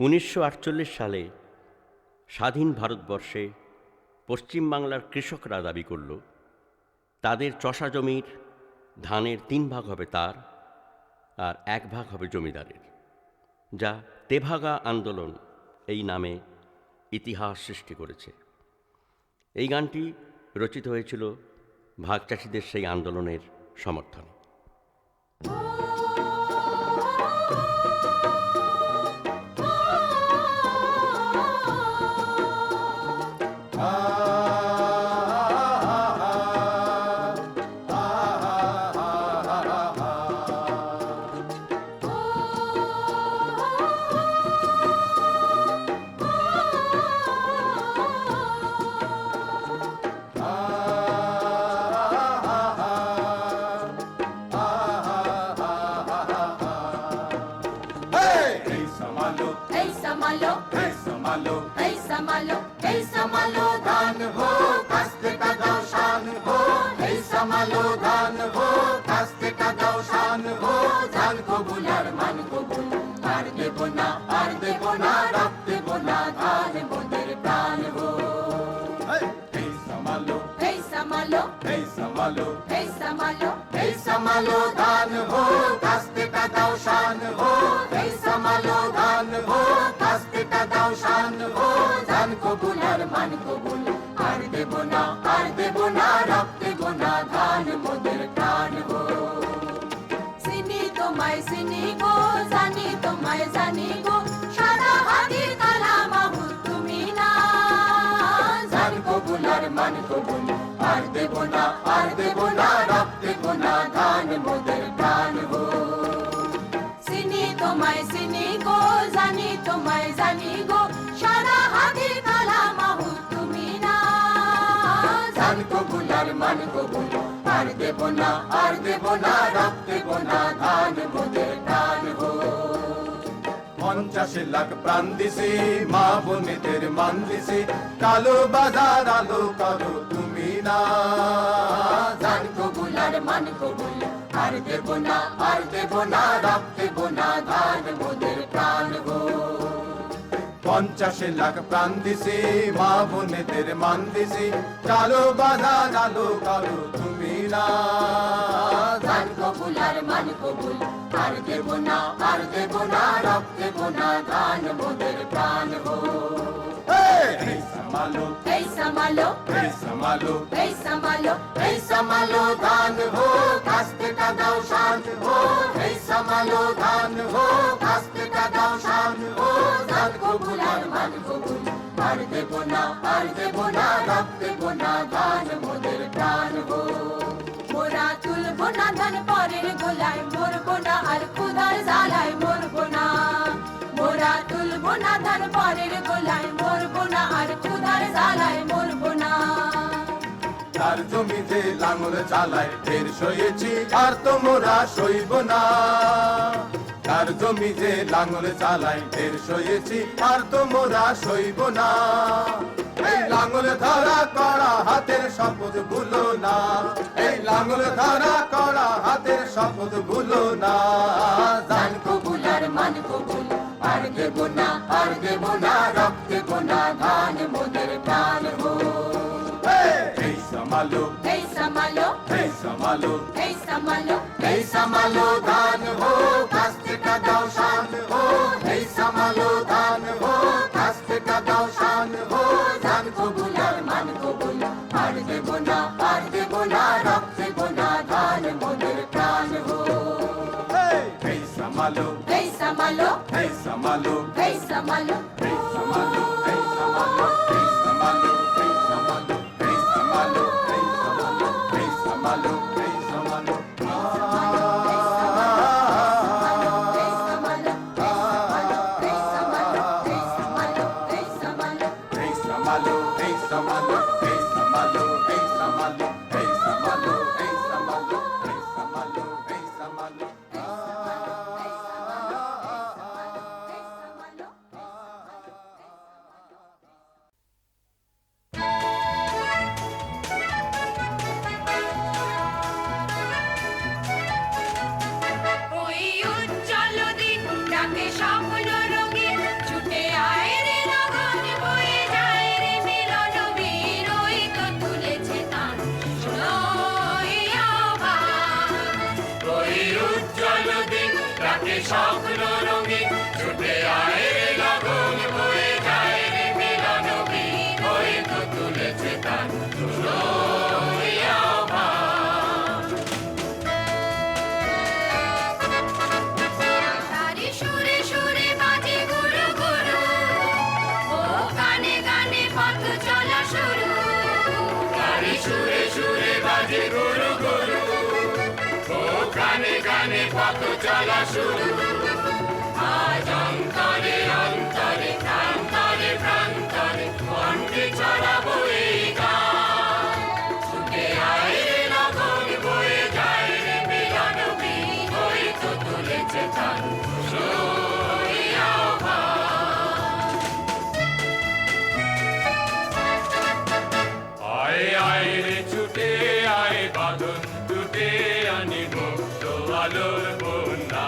1948 সালে স্বাধীন ভারতবর্ষে পশ্চিমবাংলার কৃষকরা দাবি করল তাদের চষা জমির ধানের 3 ভাগ হবে তার আর 1 ভাগ হবে জমিদারের, যা তেভাগা আন্দোলন এই নামে ইতিহাস সৃষ্টি করেছে। এই গানটি রচিত হয়েছিল ভাগচাষীদের সেই আন্দোলনের সমর্থনে। পঞ্চাশে লাখ প্রাণ দিছি, মা বোনেদের মান দিছি, কালো বাজার আলো করো তুমি না। জান কবুল আর মান কবুল, আর দেব না, আর দেব না, রব দেব না, ধান মোদের প্রাণ গো। 50 লাখ প্রাণ দিছি, মা বোনেদের মান দিছি, কালো বাজার আলো করো তুমি না। জান কবুল আর মান কবুল, আর দেব না, আর দেব না, রব দেব না, ধান মোদের প্রাণ গো। এই সামালো, এই সামালো, এই সামালো, এই সামালো, এই সামালো ধান হো, কাস্তে কা দাও শান হো। এই সামালো ধান হো, কাস্তে কা দাও শান হো। জান কবুল আর মান কবুল, আর দেব না, আর দেব না, রব দেব না, ধান মোদের প্রাণ গো। মোরা তুলবো না ধান পরের গোলায়, মরবো না আর ক্ষুধার জ্বালায় মরবো না। মোরা তুলবো না ধান পরের গোলায়, মরবো না আর ক্ষুধার জ্বালায় মরবো না। তার জমিতে লাঙল চালায় ফের সয়েছি, আর তো মোরা সইব না। তার জমিতে লাঙল চালায় ফের সয়েছি, আর তো মোরা সইব না। এই লাঙল ধরা করা হাতের শপথ ভুলো না, এই লাঙল ধরা করা হাতের শপথ ভুলো না। জান কবুল আর মান কবুল, আর দেব না, আর দেব না, রব দেব না, ধান মোদের প্রাণ গো। এই সামালো, এই সামালো, এই সামালো, এই সামালো, এই সামালো ধান হো, কাস্তে কা দাও শান হো। এই সামালো ধান হো, কাস্তে কা দাও শান হো। জান কবুল আর মান কবুল, আর দেব না, আর দেব না, রব দেব না, ধান মোদের প্রাণ গো। এই সামালো, এই সামালো, এই সামালো, এই সামালো, এই সামালো, এই সামালো, এই সামালো, এই সামালো, এই সামালো, এই সামালো, এই সামালো, এই সামালো। ওই উজ্জ্বল দিন ডাকে স্বপ্ন রঙিন, ছুটে পথ চলা শুরু আজ অন্তরে অন্তরে প্রান্তরে প্রান্তরে কণ্ঠে ছড়াবো এই গান ছুটে আয় রে লগন বয়ে যায় রে মিলন বীজ ওই তো তুলেছে গান শুনি আহ্বান আয় আয় রে ছুটে আয় বাঁধন টুটে আনি মুক্ত আলোর বন্যা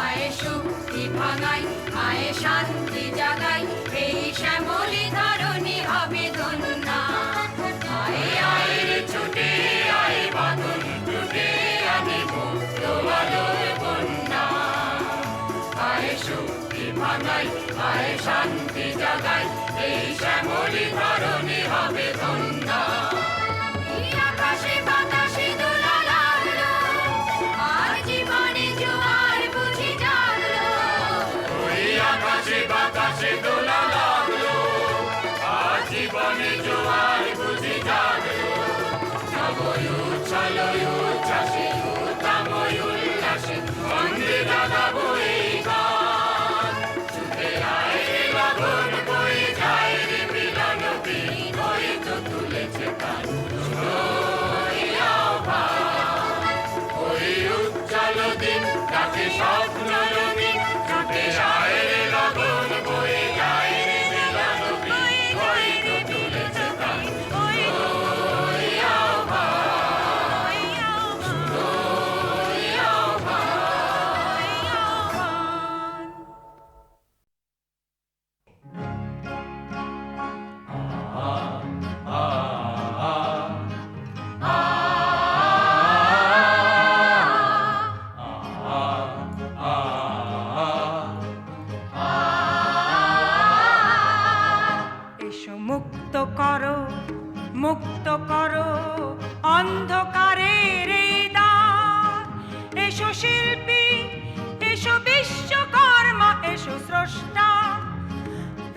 আয় শক্তি ভাঙাই আয় শান্তি জাগাই এই শ্যামলি ধরণী হবে ধন্যা আয় আয় রে ছুটে আয় বাঁধন টুটে আনি মুক্ত আলোর বন্যা আয় শক্তি ভাঙাই আয় শান্তি জাগাই এই শ্যামলি ধরণী হবে ধন্যা আকাশে বাতাসে দোলা লাগলো আর জীবনে জোয়ার বুঝি জাগলো ওই আকাশে বাতাসে দোলা লাগলো আর জীবনে জোয়ার বুঝি জাগলো নবয় উচ্ছল উচ্ছ্বাসে উত্তময় উল্লাসে বন্দে জাগাবো এই গান ছুটে আয় রে লগন বয়ে যায় রে মিলন বীজ ওই তো তুলেছে গান শুনি আহ্বান ওই উজ্জ্বল দিন তাকে স্বপ্ন রঙিন ছুটে আয় রে লগন বয়ে যায় রে মিলন বীজ ওই তো তুলেছে গান শুনি আহ্বান শুনি আহ্বান এসো মুক্ত করো অন্ধকারের এই দ্বার এসো শিল্পী এসো বিশ্বকর্মা এসো স্রষ্টা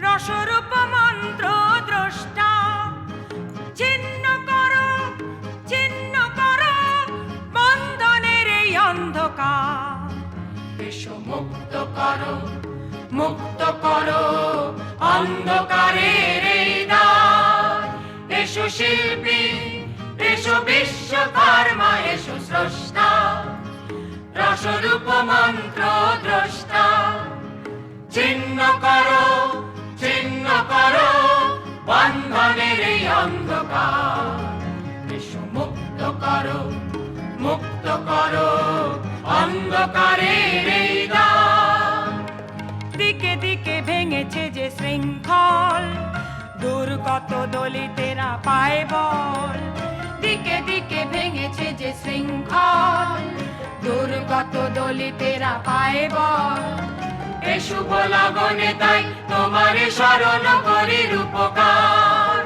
রসরূপ মন্ত্র দ্রষ্টা চিহ্ন করো বন্ধনের এই অন্ধকার এসো মুক্ত করো অন্ধকারের এই দ্বার এসো শিল্পী এসো বিশ্বকর্মা এসো স্রষ্টা রসরূপ মন্ত্র দ্রষ্টা চিহ্ন করো বন্ধনের এই অন্ধকার এসো মুক্ত করো অন্ধকারের এই দ্বার দিকে দিকে ভেঙেছে যে শৃঙ্খল দুর্গত দলিতেরা পায় বল দিকে দিকে ভেঙেছে যে শৃঙ্খল দুর্গত দলিতেরা পায় বল এ শুভ লগনে তাই তোমারে স্মরণ করি রূপকার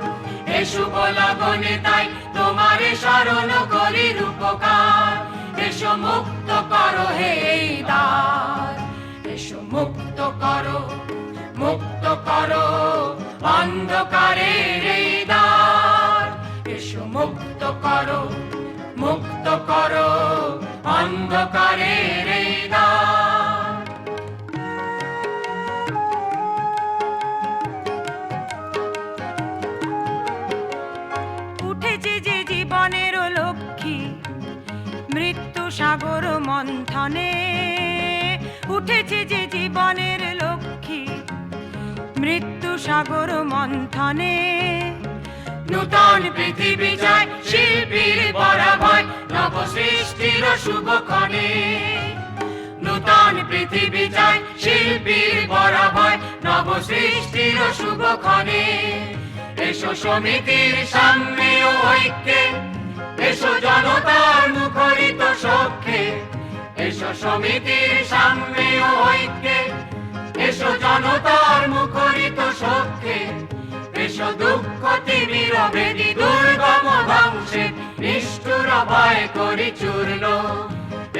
এ শুভ লগনে তাই তোমারে স্মরণ করি রূপকার এসো মুক্ত করো হে এই দ্বার এসো মুক্ত করো অন্ধকারের এই দ্বার এসো মুক্ত করো অন্ধকারের এই দ্বার উঠেছে যে জীবনের লক্ষ্মী মৃত্যু সাগর মন্থনে উঠেছে যে জীবনের লক্ষ্মী মৃত্যু সাগর মন্থনে নূতন পৃথিবী চায় শিল্পীর পরাভয় নব সৃষ্টির শুভক্ষণে নূতন পৃথিবী চায় শিল্পীর পরাভয় নব সৃষ্টির শুভক্ষণে এসো সমিতির সাম্যে ও ঐক্যে এসো জনতার মুখরিত সখ্যে এসো সমিতির সাম্যে ও ঐক্যে এসো জনতার মুখরিত সখ্যে এসো দুঃখ তিমির ভেদি দুর্গম ধ্বংসে নিষ্ঠুর ভয় করি চূর্ণ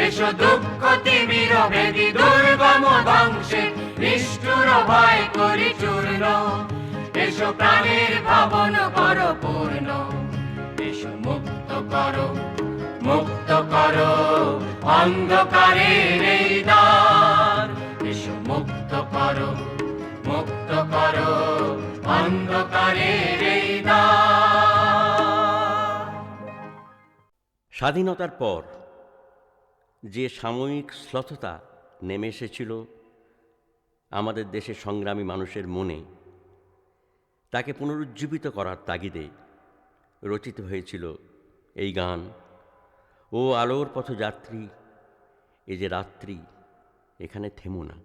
এসো দুঃখ তিমির ভেদি দুর্গম ধ্বংসে নিষ্ঠুর ভয় করি চূর্ণ এসো প্রাণের ভাবন করো পূর্ণ এসো মুক্ত করো করো অন্ধকারের এই দ্বার, এসো মুক্ত করো অন্ধকারের এই দ্বার। স্বাধীনতার পর যে সাময়িক শ্লথতা নেমে এসেছিল আমাদের দেশের সংগ্রামী মানুষের মনে, তাকে পুনরুজ্জীবিত করার তাগিদে রচিত হয়েছিল এই গান, ও আলোর পথযাত্রী এ যে রাত্রি এখানে থেমো না।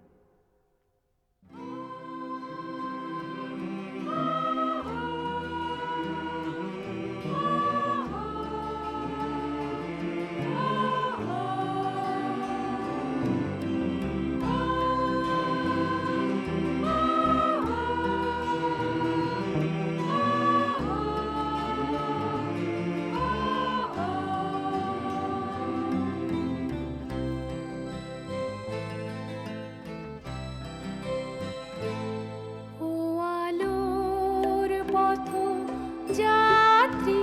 ও আলোর পথ যাত্রী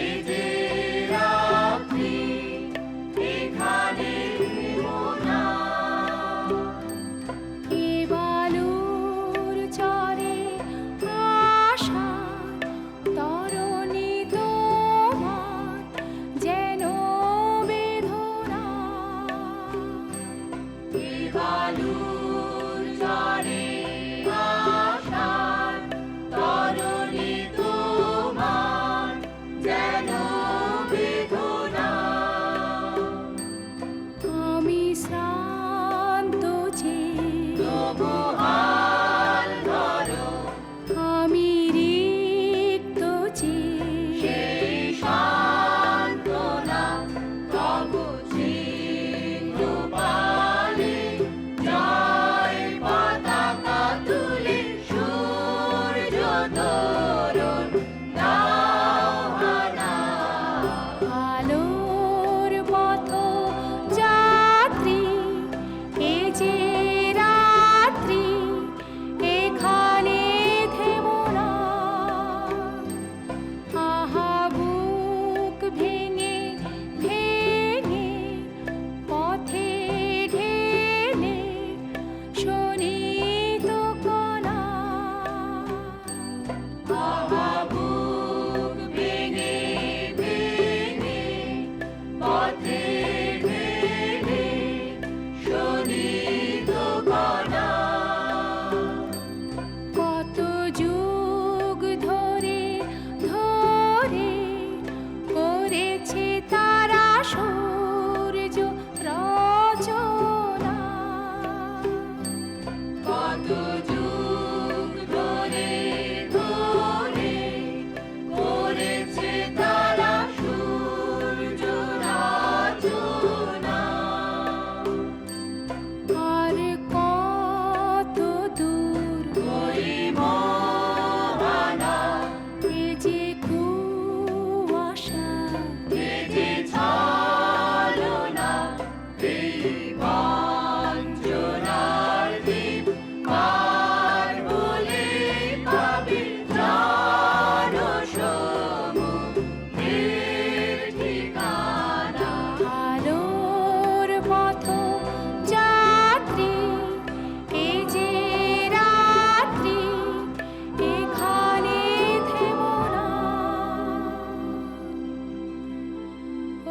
এ যে রাত্রি এখানে থেমো না। এ বালুর চরে আশা তরণী তোমার যেন বেদনা। এ বালুর চরে আশা তরণী তোমার যেন বেদনা। আমি শ্রান্ত যে আমি রিক্ত যে সান্ত্বনা তব চিহ্ন পালে জয় পতাকা তুলে সূর্য তোরণ দাও হানা। আলোর পথ যাত্রী এ যে রাত্রি এখানে থেমো না। আহা বুক ভেঙে ভেঙে পথে ঢেলে শোনিত কণা। আহা বুক ভেঙে ভেঙে পথে ঢেলে শোনিত কণা। কত যুগ ধরে ধরে করেছে তারা সূর্য রচনা। কত যুগ ধরে ধরে করেছে তারা সূর্য রচনা। আর কত দূর ওই মোহনা এ যে কুয়াশা এ যে ছলনা। এই বঞ্চনার দ্বীপ পার হলে পাবে জনসমুদ্রের ঠিকানা। আলোর পথ যাত্রী এ যে রাত্রি এখানে থেমো না। ও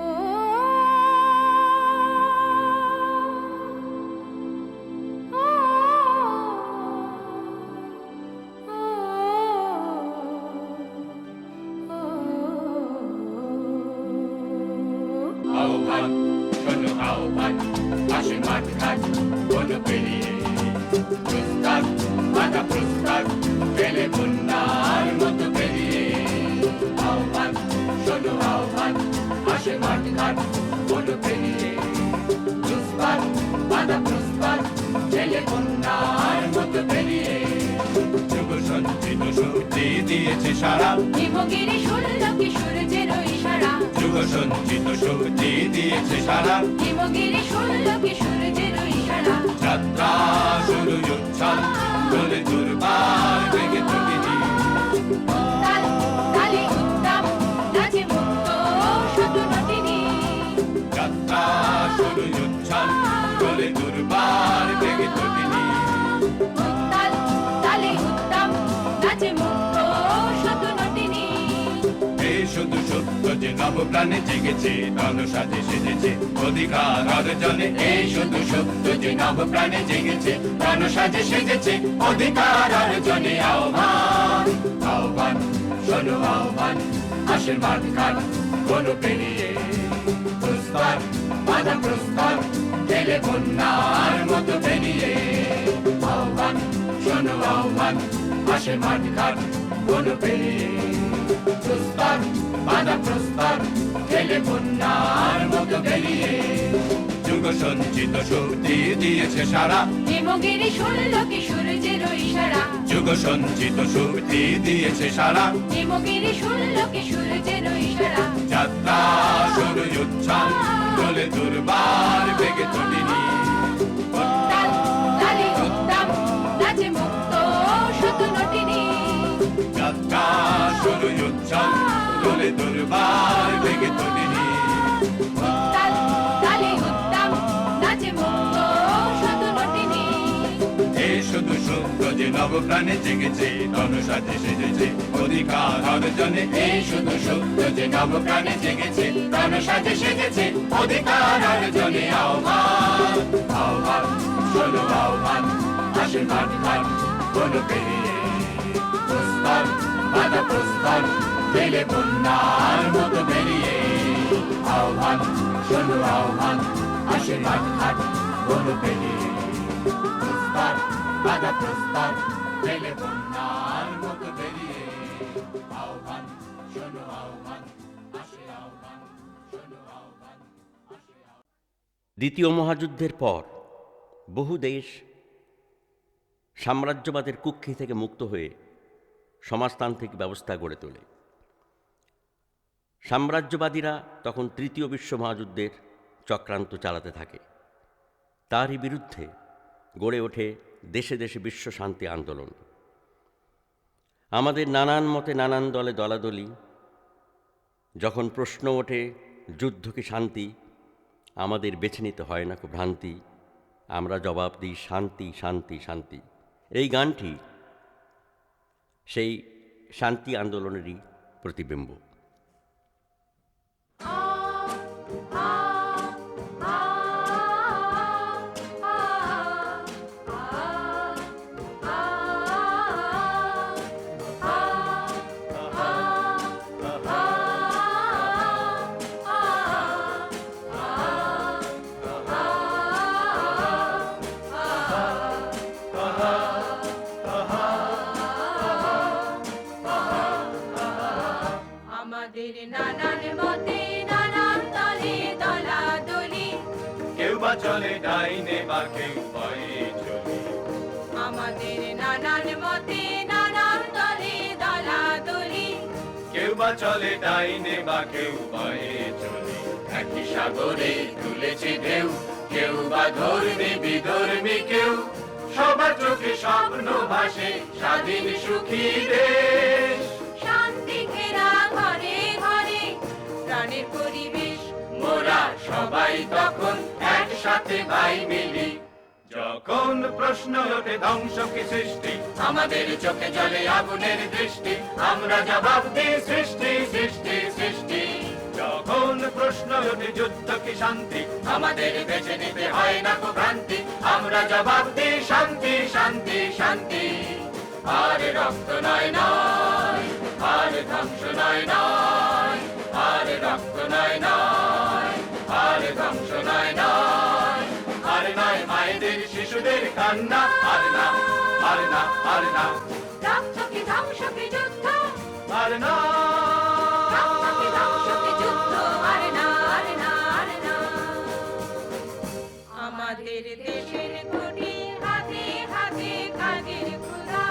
আহ্বান শোনো আহ্বান, আসে মাঠ ঘাট বলো পেরিয়ে প্রস্তাব বাধা প্রস্তাব পেলে বন্যার মতো পেরিয়ে। আহ্বান শোনো আহ্বান, আসে মাঠ ঘাট বলো পেরিয়ে প্রস্তাব বাধা প্রস্তাব পেলে বন্যার মতো পেরিয়ে। যুগ সঞ্চিত শক্তি শক্তি দিয়েছে সারা, হিমগিরি শুনল কি সূর্যের ইশারা, যুগ সঞ্চিত শক্তি দিয়েছে সারা, হিমগিরি শুনল কি সূর্যের ইশারা। যাত্রা শুরু উচ্ছল দোলে দুর্বার বেগে তটিনী, তাল তালে উত্তম নাচে মুক্ত শত নটিনী, যাত্রা শুরু উচ্ছল দোলে দুর্বার বেগে তটিনী, তাল তালে উত্তম নাচে মুক্ত শত নটিনী। এই শুধু সত্য যে নব প্রাণে জেগেছে, তন সাজে সেজেছে অধিকার অর্জনে। এই শুধু সত্য যে নব প্রাণে জেগেছে, তন সাজে সেজেছে অধিকার অর্জনে। আহ্বান আহ্বান শোনো আহ্বান, আসের মাঠ ঘাট কোনো পেরিয়ে প্রস্তার বাধা প্রস্তার গেলে বন্যার মতো বেরিয়ে। আহ্বান শোনো আহ্বান, আসে মাঠ ঘাট কোনো পেরিয়ে প্রস্তার বাধা প্রস্তার গেলে বন্যার মতো বেরিয়ে। যুগ সঞ্চিত শক্তি দিয়েছে সারা, হিমগিরি শুনল কি সূর্যের ইশারা, যুগ সঞ্চিত শক্তি দিয়েছে সারা, হিমগিরি শুনল কি সূর্যের ইশারা। যাত্রা শুরু উচ্ছল দোলে দুর্বার বেগে তটিনী, তাল তালে উত্তম নাচে মুক্ত শত নটিনী, যাত্রা শুরু উচ্ছল দোলে দুর্বার বেগে তটিনী, তাল তালে উত্তম নাচে মুক্ত শত নটিনী। এই শুধু সত্য যে নব প্রাণে জেগেছে, তন সাজে সেজেছে অধিকার অর্জনে। এই শুধু সত্য যে নব প্রাণে জেগেছে, তন সাজে সেজেছে অধিকার অর্জনে। আহ্বান আহ্বান শোনো আহ্বান, আসে মাঠ ঘাট কোনো পেরিয়ে প্রস্তার বাধা প্রস্তার গেলে বন্যার মতো বেরিয়ে। আহ্বান শোনো আহ্বান, আসে মাঠ ঘাট কোনো পেরিয়ে প্রস্তার বাধা প্রস্তার গেলে বন্যার মতো বেরিয়ে। আহ্বান শোনো আহ্বান, আসে আহ্বান শোনো আহ্বান, আসে আহ্বান। দ্বিতীয় মহাযুদ্ধের পর বহু দেশ সাম্রাজ্যবাদের কুক্ষি থেকে মুক্ত হয়ে সমাজতান্ত্রিক ব্যবস্থা গড়ে তোলে। সাম্রাজ্যবাদীরা তখন তৃতীয় বিশ্ব মহাযুদ্ধের চক্রান্ত চালাতে থাকে। তারই বিরুদ্ধে গড়ে ওঠে দেশে দেশে বিশ্ব শান্তি আন্দোলন। আমাদের নানান মতে নানান দলে দলাদলি। যখন প্রশ্ন ওঠে যুদ্ধ কি শান্তি, আমাদের বেছে নিতে হয় না খুব ভ্রান্তি। আমরা জবাব দিই শান্তি শান্তি শান্তি। এই গানটি সেই শান্তি আন্দোলনেরই প্রতিবিম্ব। আমাদের নানান মতে নানান দলে দলাদলি, কেউ বা চলে ডাইনে বা কেউ পায়ে চলে। আমাদের নানান মতে নানান দলে দলাদলি, কেউ বা চলে ডাইনে বা কেউ পায়ে চলে। একই সাগরে তুলেছে ঢেউ, কেউ বা ধর্মী বিধর্মী কেউ। সবার চোখে স্বপ্ন ভাসে স্বাধীন সুখী দেশ। শান্তি ঘেরা ঘরে ঘরে প্রাণের পরিবেশ। মোরা সবাই তখন একসাথে ভাই মিলি। যখন প্রশ্ন ওঠে ধ্বংস কি সৃষ্টি, আমাদের চোখে জলে আগুনের দৃষ্টি। আমরা জবাব দিই সৃষ্টি সৃষ্টি সৃষ্টি। যখন প্রশ্ন ওঠে যুদ্ধ কি শান্তি, আমাদের বেছে নিতে হয় না কো ভ্রান্তি। আমরা জবাব দিই শান্তি শান্তি শান্তি। আর রক্ত নয় নয়, আর ধ্বংস নয় নয়, আর রক্ত নয় নয়, আর ধ্বংস নয় নয়। আর নয় মায়েদের শিশুদের কান্না, আর না আর না আর না, রক্ত কি ধ্বংস কি যুদ্ধ, আর না রক্ত কি ধ্বংস কি যুদ্ধ, আর না আর না আর না। আমাদের দেশের কোটি হাতে হাতে কাজের ক্ষুধা,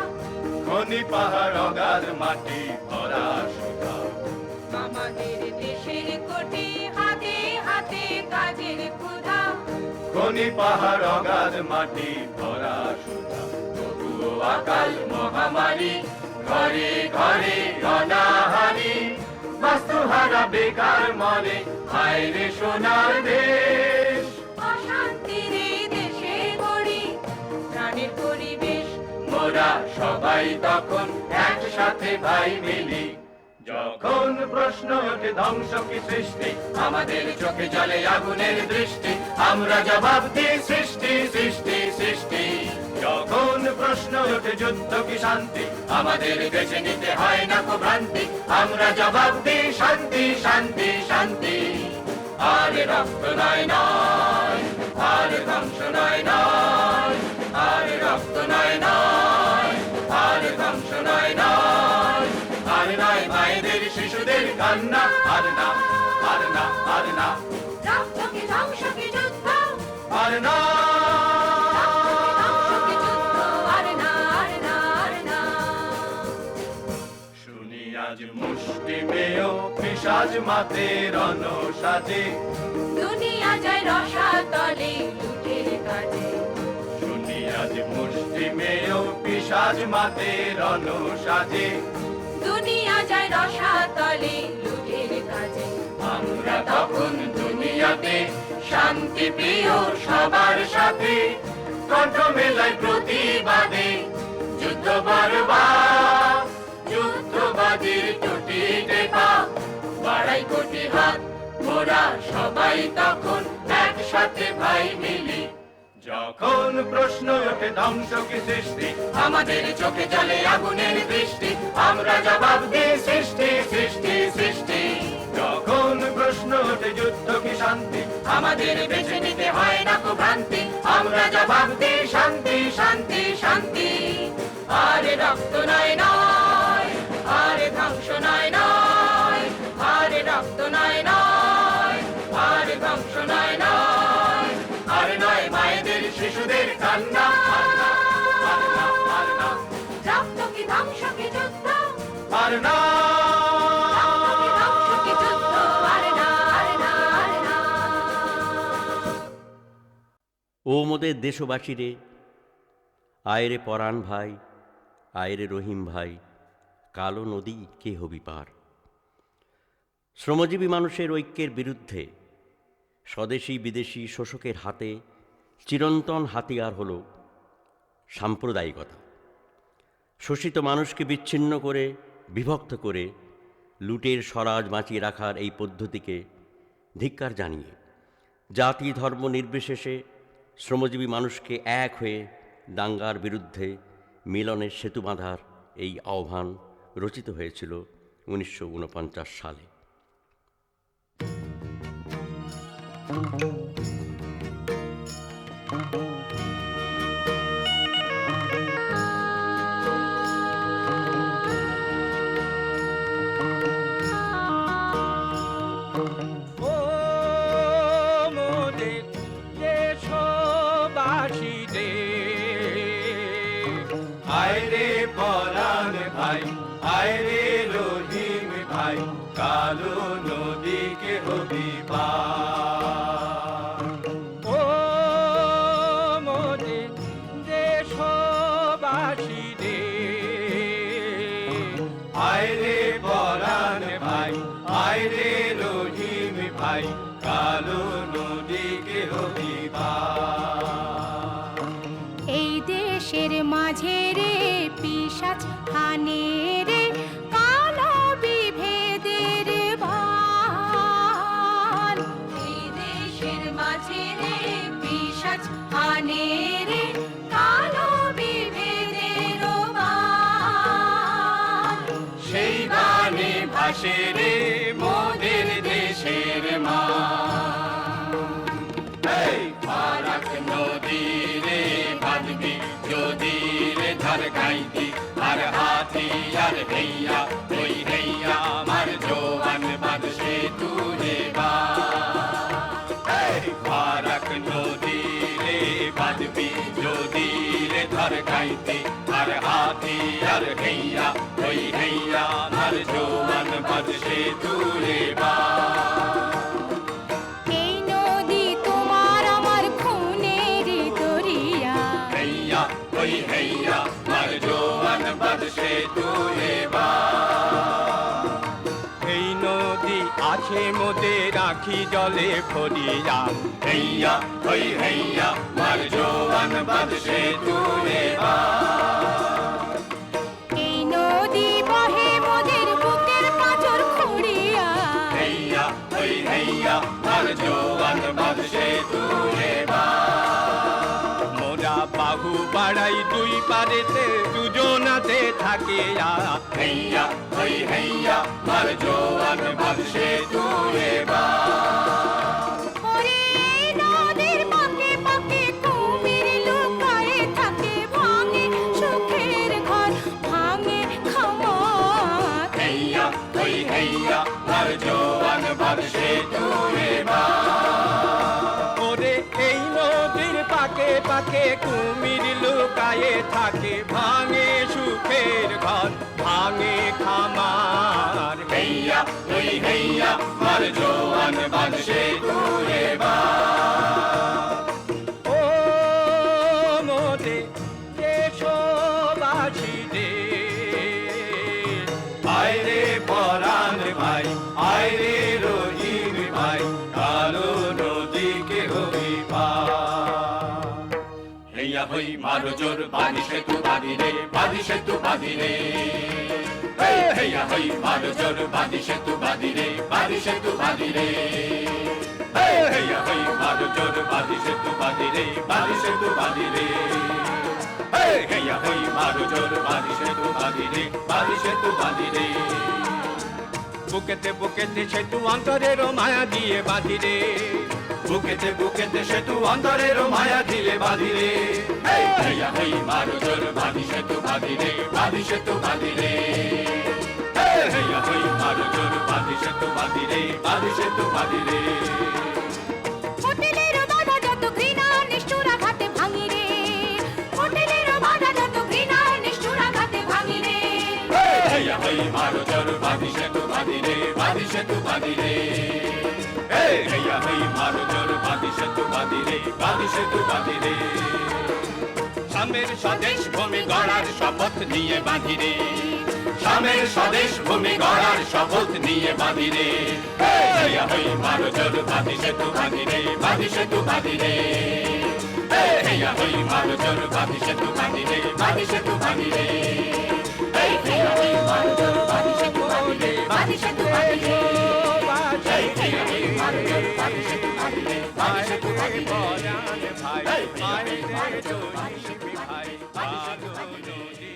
খনি পাহাড় অগাধ মাটি ভরা সুধা আমাদের দেশের কোটি হাতে হাতে কাজের ক্ষুধা খনি পাহাড় অগাধ মাটি ভরা সুধা তবুও আকাল মহামারী ঘরে ঘরে অনাহারি বাস্তুহারা বেকার মরে হায় রে সোনার দেশ অশান্তির এই দেশে গড়ি প্রাণের পরিবেশ মোরা সবাই তখন একসাথে ভাই মিলি যখন প্রশ্ন ওঠে ধ্বংস কি সৃষ্টি আমাদের চোখে জলে আগুনের দৃষ্টি আমরা জবাব দিই সৃষ্টি সৃষ্টি সৃষ্টি যখন প্রশ্ন ওঠে যুদ্ধ কি শান্তি আমাদের বেছে নিতে হয় না কো ভ্রান্তি আমরা জবাব দিই শান্তি শান্তি শান্তি আর রক্ত নয় নয় আর ধ্বংস নয় নয় আর রক্ত নয় নয় আর ধ্বংস নয় নয় আর নয় মায়েদের শিশুদের কান্না আর না আর না আর না রক্ত কি ধ্বংস কি যুদ্ধ আর না ধ্বংস কি যুদ্ধ আর না আর না আর না শুনি আজ মুষ্টি মেয়েও পিশাচ মাতে রণ সাজে দুনিয়া যায় রসাতলে লুটের কাজে শুনি আজ মুষ্টি মেয়েও পিশাচ মাতে রণ সাজে দুনিয়া যায় রসাতলে লুটের কাজে আমরা তখন দুনিয়াতে শান্তি প্রিয় সবার সাথে কণ্ঠ মেলায় প্রতিবাদে যুদ্ধ বরবাদ যুদ্ধবাদীর টুটি টেপা বাড়াই কোটি হাত মোরা সবাই তখন একসাথে ভাই মিলি যখন প্রশ্ন ওঠে ধ্বংস কি সৃষ্টি আমাদের চোখে জলে আগুনের দৃষ্টি আমরা জবাব দিই সৃষ্টি সৃষ্টি সৃষ্টি যখন প্রশ্ন ওঠে যুদ্ধ কি শান্তি আমাদের বেছে নিতে হয় না কো ভ্রান্তি আমরা জবাব দিই শান্তি শান্তি শান্তি আর রক্ত নয় নয় আর ধ্বংস নয় নয় আর রক্ত নয় নয় আর ধ্বংস নয় নয় আর নয় মায়েদের শিশুদের কান্না আর না আর না আর না রক্ত কি ধ্বংস কি যুদ্ধ আর না ধ্বংস কি যুদ্ধ আর না আর না আর না ও মোদের দেশবাসীরে আয়রে পরাণ ভাই আয়রে রহিম ভাই কালো নদী কে হবি পার শ্রমজীবী মানুষের ঐক্যের বিরুদ্ধে স্বদেশী বিদেশি শোষকের হাতে চিরন্তন হাতিয়ার হল সাম্প্রদায়িকতা শোষিত মানুষকে বিচ্ছিন্ন করে বিভক্ত করে লুটের স্বরাজ বাঁচিয়ে রাখার এই পদ্ধতিকে ধিক্কার জানিয়ে জাতি ধর্ম নির্বিশেষে শ্রমজীবী মানুষকে এক হয়ে দাঙ্গার বিরুদ্ধে মিলনের সেতু বাঁধার এই আহ্বান রচিত হয়েছিল 1949 সালে। আয়রে পরাণ ভাই আয়রে রহিম ভাই কালো নদীকে হবি পার ও মোদের দেশবাসী রে আয়রে পরাণ ভাই আয়রে রহিম ভাই কালো নদীকে হবি পার এই দেশের মাঝে রে পিশাচ হানে রে কালো বিভেদের বান এই দেশের মাঝে রে পিশাচ হানে রে কালো বিভেদের বান সেই বানে ভাসে রে মোদের দেশের মা এই ফারাক নদী রে বাঁধবি যদি রে ধার গাইতি আর হাতি আর হেইয়া ওই হেইয়া আমার জোয়ান বাদশে তুলে বা এই ফারাক নদী রে বাঁধবি যদি রে ধার গাইতি আর হাতি সাথী আর হেইয়া ওই হেইয়া আর জোয়ান বাজছে তুলে বা এই নদী তোমার আমার খুনের দরিয়া হেইয়া ওই হেইয়া আর জোয়ান বাজছে তুলে বা এই নদী আছে মোদের আখি জলে ভরিয়া হেইয়া ওই হেইয়া আর জোয়ান বাজছে তুলে বা এই নদী বহে মোদের বুকের পাঁজর খুঁড়িয়া হেইয়া ওই হেইয়া আর জোয়ান বাজছে তুলে বা মোরা বাহু বাড়াই দুই পারেতে দুজনাতে থাকে হেইয়া ওই হেইয়া আর জোয়ান বাজছে তুলে বা ওরে এই নদীর পাকে পাকে কুমির লুকায়ে থাকে ভাঙে সুখের ঘর ভাঙে খামার হেইয়া ওই হেইয়া আর জোয়ান বাজছে তুলে বা ওরে এই নদীর পাকে পাকে কুমির লুকায়ে থাকে ভাঙে সুখের ঘর ভাঙে খামার হেইয়া ওই হেইয়া আর জোয়ান বাজছে তুলে বা ও মোদে দেশবাসী রে আইরে পরাণ ভাই আইরে রহিম ভাই কালো নদীকে হবি পা হেইয়া হই মারো জোর বাড়ি সেতু বাড়ি রে বাড়ি সেতু বাড়ি রে হেইয়া হই মারো জোর বাড়ি সেতু বাড়ি রে বাড়ি সেতু বাড়ি রে হেইয়া হই মারো জোর বাড়ি সেতু বাড়ি রে বাড়ি সেতু বাড়ি রে হেইয়া হই মারো জোর বাড়ি সেতু বাড়ি রে বাড়ি সেতু বাড়ি রে বুকেতে বুকেতে সেতু অন্তরের মায়া দিয়ে বাঁধি রে বুকেতে বুকেতে সেতু অন্তরের মায়া দিয়ে বাঁধি রে হেইয়া হই মারো জোর বাঁধি সেতু বাঁধি রে বাঁধি সেতু বাঁধি রে হেইয়া হই মারো জোর বাঁধি সেতু বাঁধি রে বাঁধি সেতু বাঁধি রে হোটেলের বাধা যত ঘৃণা নিষ্ঠুর আঘাতে ভাঙি রে হোটেলের বাধা যত ঘৃণা নিষ্ঠুর আঘাতে ভাঙি রে হেইয়া হই মারো জোর বাঁধি সেতু বাঁধি রে বাঁধি সেতু বাঁধি রে হেইয়া হই মারো জোর বাঁধি সেতু বাঁধি রে বাঁধি সেতু বাঁধি রে স্বামীর স্বদেশ ভূমি গড়ার শপথ নিয়ে বাঁধি রে স্বামীর স্বদেশ ভূমি গড়ার শপথ নিয়ে বাঁধি রে হেইয়া হই মারো জোর বাঁধি সেতু বাঁধি রে বাঁধি সেতু বাঁধি রে হেইয়া হই মারো জোর বাঁধি সেতু বাঁধি রে বাঁধি সেতু বাঁধি রে হেইয়া হই মারো জোর বাঁধি সেতু বাঁধি রে বাঁধি সেতু বাঁধি রে হেইয়া হই মারো জোর বাঁধি সেতু বাঁধি রে বাঁধি সেতু বাঁধি রে হেইয়া হই মারো জোর বাঁধি সেতু বাঁধি রে বাঁধি সেতু বাঁধি রে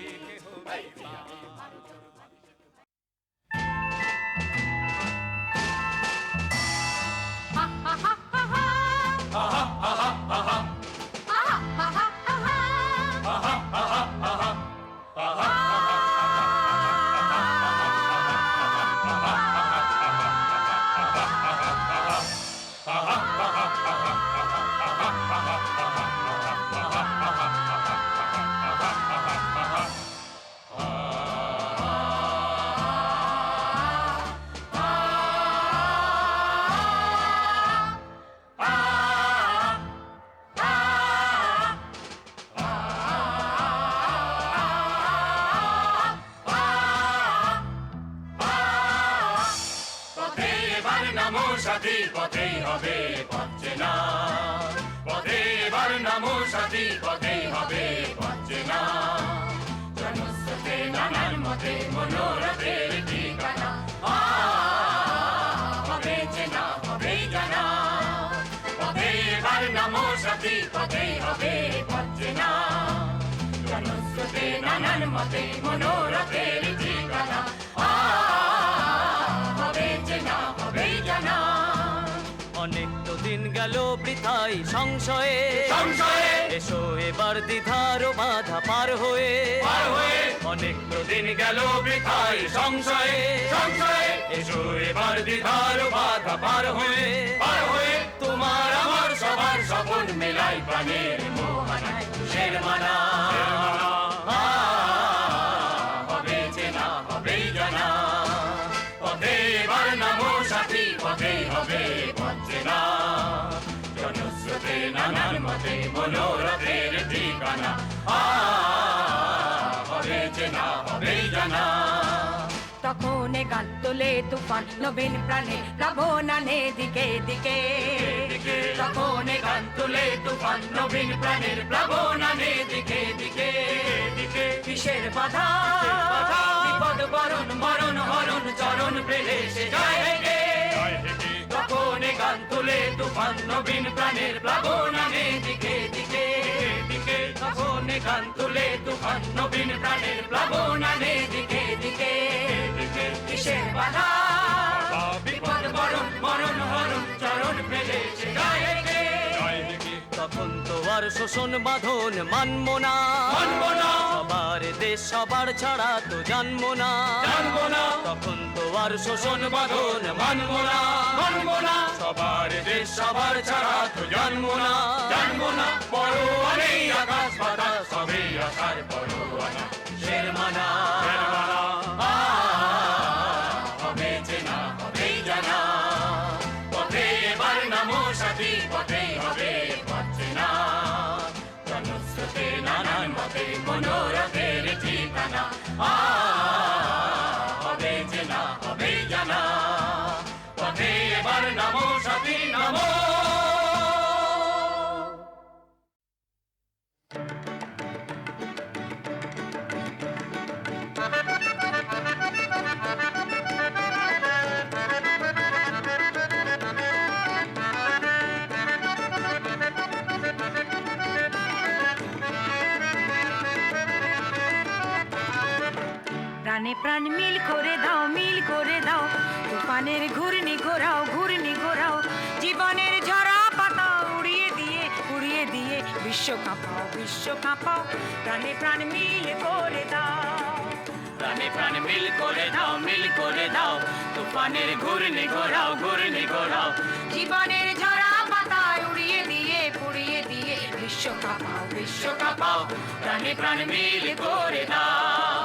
সাথী পথেই হবে পথে না পথে এবার নামো সাথী পথেই হবে পথে না জনস্রোতে নানান মতে মনোরথের ঠিকানা হবে চেনা হবেই জানা পথে এবার নামো সাথী পথেই হবে পথে না জনস্রোতে নানান মতে মনোরথের ঠিকানা হবে চেনা হবেই জানা অনেক তো দিন গেল বৃথাই সংশয়ে এসো এবার দ্বিধার বাধা পার হয়ে অনেক তো দিন গেল বৃথাই সংশয়ে এসো এবার দ্বিধার বাধা পার হয়ে তোমার আমার সবার স্বপন মেলাই প্রাণের মোহনায় শের মানা নানার মতে মনোরথের ঠিকানা হবে চেনা হবেই জানা। তখন গান তোলে তুফান নবীন প্রাণে প্লাবনানে দিকে দিকে। তখন গান তুলে তুফান নবীন প্রাণের প্লাবনানে দিকে দিকে দিকে। কিসের বাধা বিপদ বরণ মরণ হরণ চরণ পেলে সে যায় হেগে। তখন গান তুলে তুফান নবীন প্রাণের প্লাবনানে দিকে দিকে দিকে। তখন গান তুলে তুফান নবীন প্রাণের প্লাবনানে দিকে দিকে দিকে। কিসের বাধা বিপদ বরণ মরণ হরণ চরণ পেলে সে যায় হেগে। তখন তো আর শোষণ বাঁধন মানব না, মানবো না, সবার দেশ সবার ছাড়া তো জানবো না, জানবো না। তখন তো আর শোষণ বাঁধন মানবো না, মানবো না, সবার দেশ সবার ছাড়া তো জানবো না, জানবো না। পরোয়া নেই আকাশ বাতাস সবই আসার পরোয়ানা। শের মানা শেরবালা, হবে চেনা হবেই জানা। পথে এবার নামো সাথী, পথেই হবে পথ চেনা। জনস্রোতে নানান মতে মনোরথের ঠিকানা হবে চেনা হবেই জানা। পথে এবার নামো সাথী নামো। প্রাণে প্রাণ মিল করে দাও মিল করে দাও। তুফানের ঘূর্ণি ঘোরাও ঘূর্ণি ঘোরাও। জীবনের ঝরা পাতা উড়িয়ে দিয়ে বিশ্ব কাঁপাও বিশ্ব কাঁপাও। প্রাণে প্রাণ মিল করে দাও। প্রাণে প্রাণ মিল করে দাও মিল করে দাও। তুফানের ঘূর্ণি ঘোরাও ঘূর্ণি ঘোরাও। জীবনের ঝরা পাতা উড়িয়ে দিয়ে বিশ্ব কাঁপাও বিশ্ব কাঁপাও। প্রাণে প্রাণ মিল করে দাও।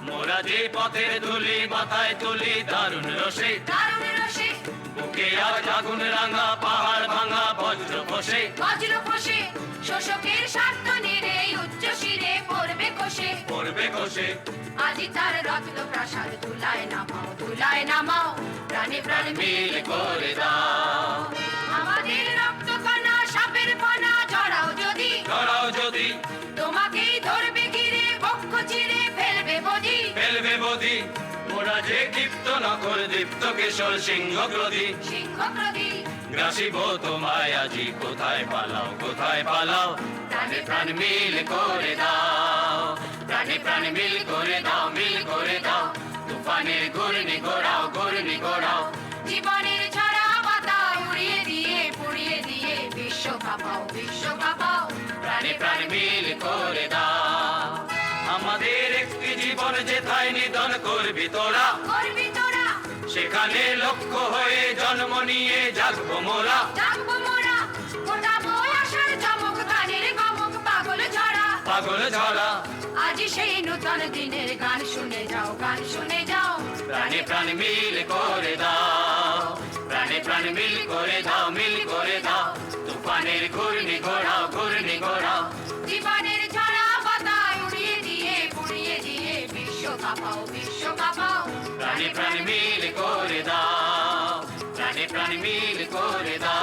মোরা যে পথের ধুলি মাথায় তুলি দারুণ রসে, দারুণ রসে বুকে আজ আগুন রাঙা পাহাড় ভাঙা বজ্র বসে। বজ্র ফসে শোষকের স্বার্থ নেড়ে উচ্চ শিরে পড়বে কোষে পড়বে কোষে। আজি তার রত্ন প্রাসাদ তুলায় নামাও। প্রাণে প্রাণ মিল করে দাও। আমাদের রক্ত কণা সাপের ফনা জড়াও যদি ধরাও যদি তোমাকেই ধরবে ঘিরে বক্ষ চিরে ফেলবে বজি ফেলবে বদি। মোরা যে ক্ষিপ্ত নখর দীপ্ত কেশর সিংহ ক্রোধী। সিংহ প্রতি গ্রাসিব তোমায় আজি কোথায় পালাও কোথায় পালাও। প্রাণে প্রাণ মিল করে দাও। প্রাণে প্রাণ মিল করে দাও মিল করে দাও। তুফানের ঘূর্ণি ঘোরাও ঘূর্ণি ঘোরাও। জীবনের ঝরা পাতা উড়িয়ে দিয়ে বিশ্ব কাঁপাও বিশ্ব কাঁপাও। প্রাণে প্রাণ মিল করে দাও। আমাদের একটি জীবন যেথায় নিধন করবি তোরা, করবি তোরা সেখানে লক্ষ্য হয়ে জন্ম নিয়ে জাগবো মোরা। জাগবো মোরা ফোটাবো আশার চমক গানের গমক পাগল ঝরা। পাগল ঝরা আজি সেই নূতন দিনের গান শুনে যাও গান শুনে যাও। প্রাণে প্রাণ মিল করে দাও। প্রাণে প্রাণ মিল করে দাও মিল করে দাও। তুফানের ঘূর্ণি ঘোরাও ঘূর্ণি ঘোরাও। জীবনের ঝরা পাতা উড়িয়ে দিয়ে বিশ্ব কাঁপাও বিশ্ব কাঁপাও। প্রাণে প্রাণ মিল করে দাও। প্রাণে প্রাণ মিল করে দাও।